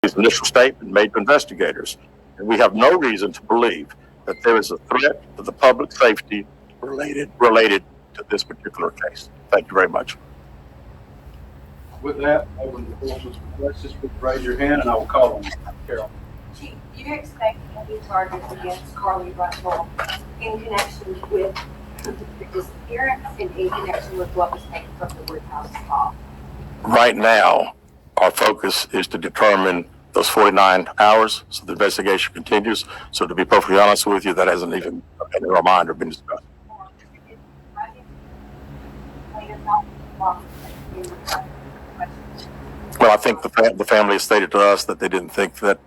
His initial statement made to investigators, and we have no reason to believe that there is a threat to the public safety related to this particular case. Thank you very much. With that, open the floor for some questions. Please raise your hand and I will call on you. Carol. Chief, do you expect any charges against Carlee Russell in connection with the disappearance and in connection with what was taken from the Woodhouse call? Right now, our focus is to determine those 49 hours, so the investigation continues. So to be perfectly honest with you, that hasn't even been in our mind or been discussed. Well, I think the family has stated to us that they didn't think that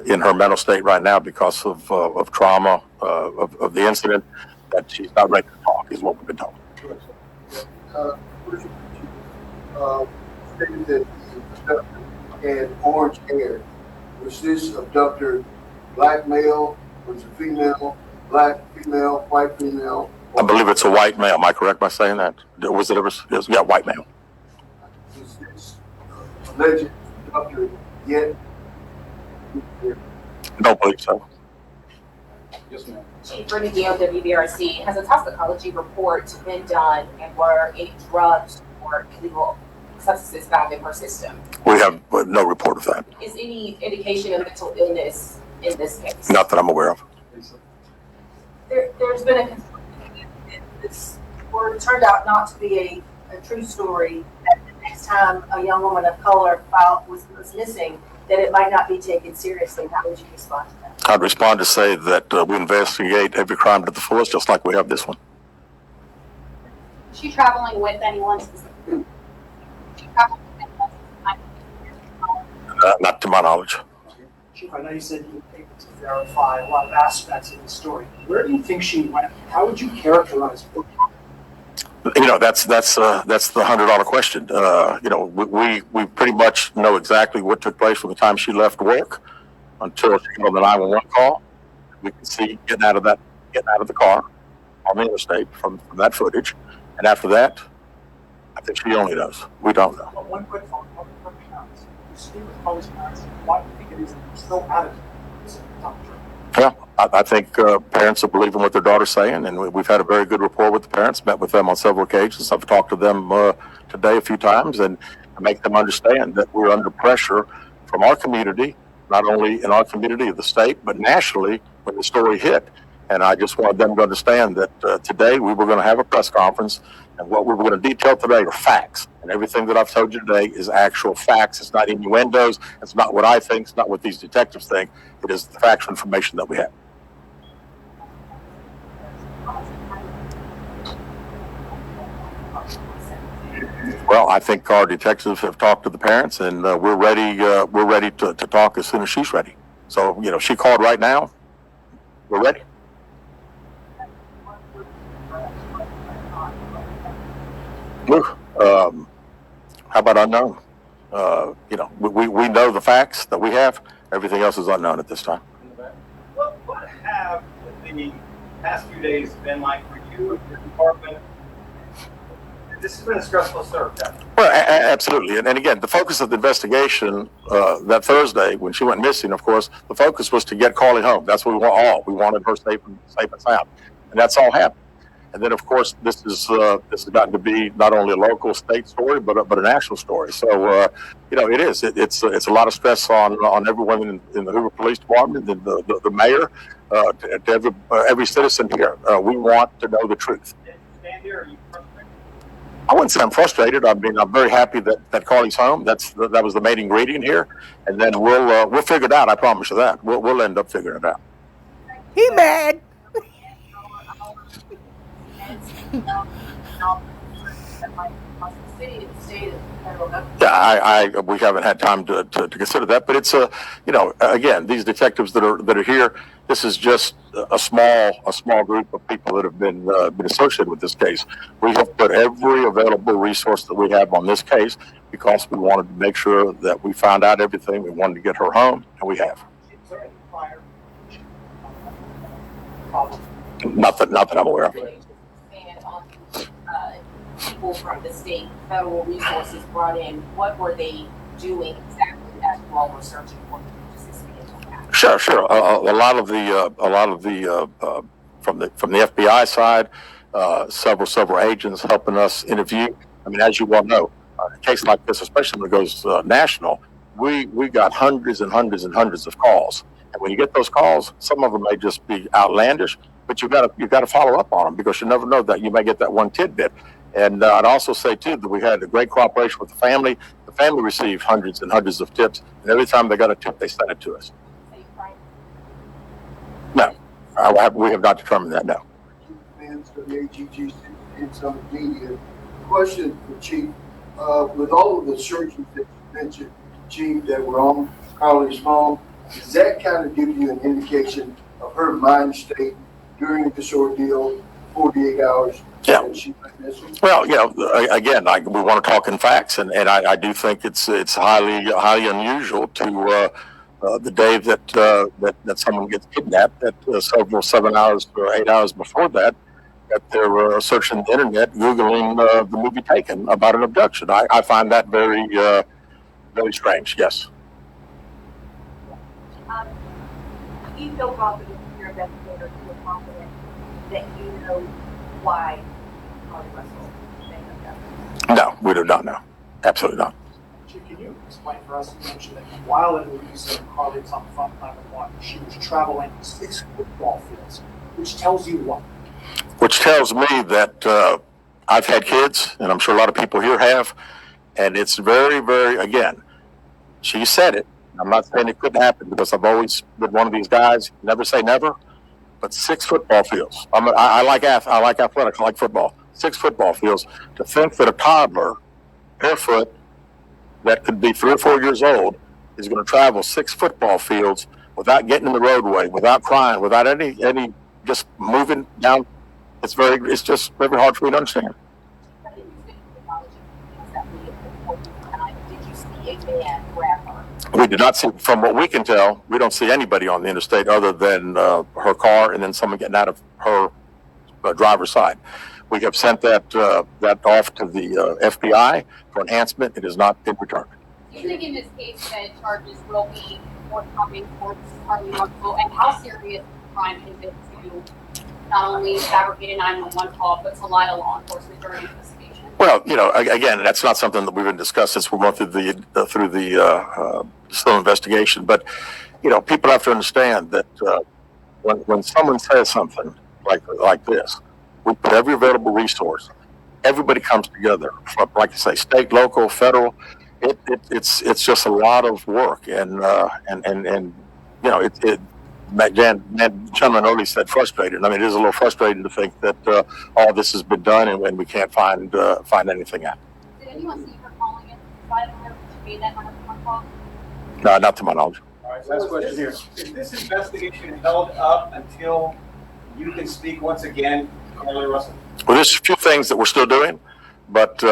in her mental state right now, because of trauma of the incident, that she's not ready to talk, is what we've been told. Stated that the abductor had orange hair. Was this abductor black male? Was it female? Black female? White female? I believe it's a white male. Am I correct by saying that? Was it ever? Yeah, white male. Is this alleged abductor yet? Don't believe so. Yes, ma'am. Chief Brigadier WBRC, has a toxicology report been done, and were any drugs or illegal substances found in her system? We have no report of that. Is any indication of mental illness in this case? Not that I'm aware of. There's been a concern that this word turned out not to be a true story, that the next time a young woman of color was missing, that it might not be taken seriously. How would you respond to that? I'd respond to say that we investigate every crime to the fullest, just like we have this one. Is she traveling with anyone specific? Not to my knowledge. Chief, I know you said you were able to verify a lot of aspects of the story. Where do you think she went? How would you characterize what happened? You know, that's the $100 question. You know, we pretty much know exactly what took place from the time she left work until she got on the 911 call. We can see getting out of the car on the interstate from that footage, and after that, I think she only knows. We don't know. But one quick follow-up for parents. You speak with Carlee's parents. Why do you think it is that they're still adamant this is not true? Yeah, I think parents are believing what their daughter's saying, and we've had a very good rapport with the parents, met with them on several occasions. I've talked to them today a few times, and I make them understand that we're under pressure from our community, not only in our community of the state, but nationally when the story hit. And I just wanted them to understand that today we were going to have a press conference, and what we were going to detail today are facts. And everything that I've told you today is actual facts. It's not innuendos. It's not what I think. It's not what these detectives think. It is the factual information that we have. Well, I think our detectives have talked to the parents, and we're ready. We're ready to talk as soon as she's ready. So, you know, she called right now. We're ready. How about unknown? You know, we know the facts that we have. Everything else is unknown at this time. What have the past few days been like for you and your department? This has been a stressful search. Well, absolutely. And again, the focus of the investigation that Thursday, when she went missing, of course, the focus was to get Carlee home. That's what we want all. We wanted her safe and sound. And that's all happened. And then, of course, this has gotten to be not only a local state story, but a national story. So, you know, it is. It's a lot of stress on everyone in the Hoover Police Department, and the mayor, to every citizen here. We want to know the truth. Stand here, are you frustrated? I wouldn't say I'm frustrated. I mean, I'm very happy that Carlee's home. That was the main ingredient here, and then we'll figure it out. I promise you that. We'll end up figuring it out. He mad. Yeah, we haven't had time to consider that, but it's you know, again, these detectives that are here, this is just a small group of people that have been associated with this case. We have put every available resource that we have on this case because we wanted to make sure that we found out everything. We wanted to get her home, and we have. Is there any prior Not that I'm aware of. And on people from the state, federal resources brought in, what were they doing exactly that that you all were searching for? Can you just expand on that? Sure. A lot of the from the FBI side, several agents helping us interview. I mean, as you well know, a case like this, especially when it goes national, we got hundreds and hundreds of calls. And when you get those calls, some of them may just be outlandish, but you got to follow up on them, because you never know that you may get that one tidbit. And I'd also say too that we had a great cooperation with the family. The family received hundreds and hundreds of tips, and every time they got a tip, they sent it to us. No, we have not determined that. No. Fans of the AGG and some media. Question for Chief: with all of the searches that you mentioned, Chief, that were on Carlee's phone, does that kind of give you an indication of her mind state during this ordeal, 48 hours? Yeah. That she went missing? Well, again, we want to talk in facts, and I do think it's highly unusual to the day that someone gets kidnapped, that several 7 hours or 8 hours before that they're searching the internet, Googling the movie Taken about an abduction. I find that very strange. Yes. You feel confident in your investigators, feel confident that you know why Carlee Russell may have done this? No, we do not know. Absolutely not. Chief, can you explain for us, you mentioned that while in Louisa and Carlee was on the front line of one, she was traveling 6 football fields, which tells you what? Which tells me that I've had kids, and I'm sure a lot of people here have, and it's very, again, she said it. I'm not saying it couldn't happen, because I've always been one of these guys, never say never, but 6 football fields. I like athletics, I like football. 6 football fields. To think that a toddler, barefoot, that could be 3 or 4 years old, is going to travel 6 football fields without getting in the roadway, without crying, without any just moving down. It's just very hard for me to understand. Did you see a man grab her? We did not see, from what we can tell, we don't see anybody on the interstate other than her car and then someone getting out of her driver's side. We have sent that off to the FBI for enhancement. It has not been returned. Do you think in this case that charges will be forthcoming towards Carlee Russell, and how serious crime is it to not only fabricate a 911 call, but to lie to law enforcement during an investigation? Well, again, that's not something that we've been discussed since we're going through the still investigation. But people have to understand that when someone says something like this, we put every available resource. Everybody comes together, from, like I say, state, local, federal. It's just a lot of work, and gentleman earlier said frustrated. I mean, it is a little frustrating to think that all this has been done and we can't find anything out. Did anyone see her calling in? She made that 911 call? No, not to my knowledge. All right, last question here. Is this investigation held up until you can speak once again, Carlee Russell? Well, there's a few things that we're still doing, but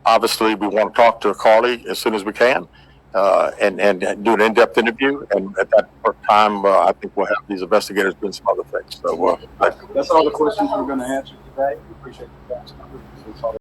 obviously we want to talk to Carlee as soon as we can and do an in-depth interview. And at that time, I think we'll have these investigators doing some other things. So That's all the questions we're going to answer today. We appreciate the